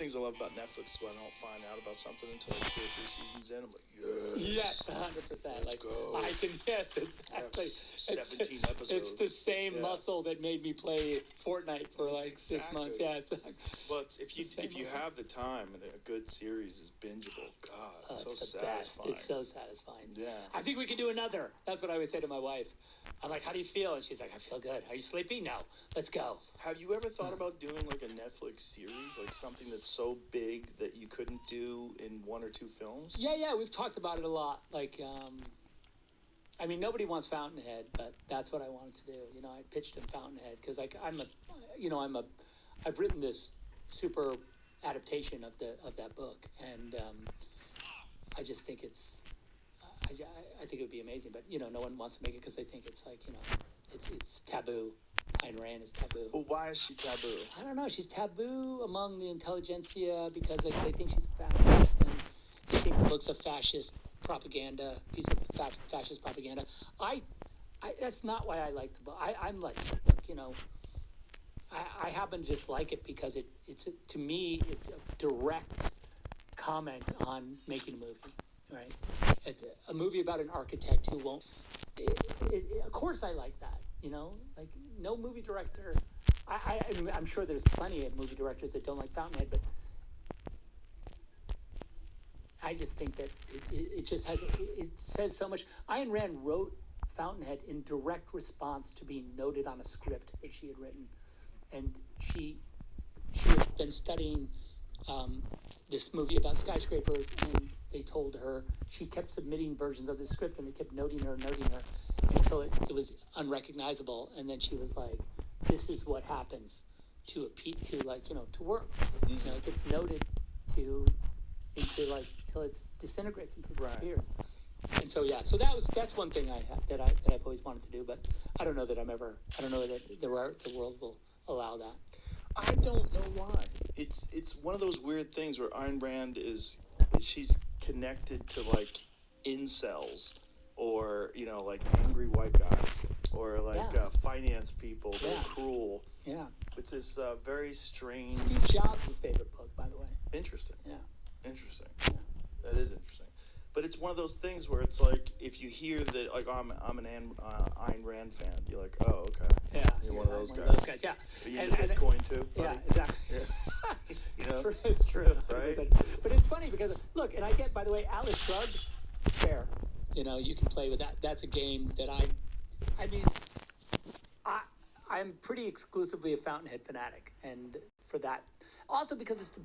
Things I love about Netflix is when I don't find out about something until like 2 or 3 seasons in. I'm like, Yes, 100%. Let's go. I can, yes, exactly. 17 episodes. It's the same muscle that made me play Fortnite for like 6 months. Yeah, exactly. Well, if you have the time and a good series is bingeable, God, it's so satisfying. It's so satisfying. Yeah. I think we could do another. That's what I always say to my wife. I'm like, how do you feel? And she's like, I feel good. Are you sleepy? No. Let's go. Have you ever thought about doing like a Netflix series, like something that's so big that you couldn't do in 1 or 2 films? Yeah, we've talked about it a lot. Like, I mean, nobody wants Fountainhead, but that's what I wanted to do. You know, I pitched him Fountainhead because like I've written this super adaptation of that book, and I just think I think it would be amazing, but no one wants to make it because they think it's like it's taboo. Ayn Rand is taboo. Well, why is she taboo? I don't know. She's taboo among the intelligentsia because they think she's a fascist, and they think the book's a fascist propaganda, piece of fascist propaganda. I that's not why I like the book. I'm like, look, I happen to just like it because it's to me it's a direct comment on making a movie. Right, it's a movie about an architect who won't. Of course, I like that. Like no movie director. I'm sure there's plenty of movie directors that don't like Fountainhead, but I just think that it just has it says so much. Ayn Rand wrote Fountainhead in direct response to being noted on a script that she had written, and she had been studying this movie about skyscrapers, and they told her she kept submitting versions of the script, and they kept noting her until it was unrecognizable, and then she was like, "This is what happens to work. It gets noted till it disintegrates into disappears." And so that's one thing that I've always wanted to do, but I don't know that the world will allow that. I don't know why. It's one of those weird things where Ayn Rand she's connected to like incels or like angry white guys or like finance people. They're cruel. Yeah. It's this very strange. Steve Jobs' favorite book, by the way. Interesting. Yeah. Interesting. Yeah. That is interesting. But it's one of those things where it's like if you hear that, like I'm an Ayn Rand fan, you're like, oh, okay. Yeah, you're one of those guys. Yeah. Are you into Bitcoin too, buddy? Yeah, exactly. Yeah. It's true. Right. But it's funny because look, and I get, by the way, Atlas Shrugged, fair. You can play with that. That's a game that I'm pretty exclusively a Fountainhead fanatic, and for that, also because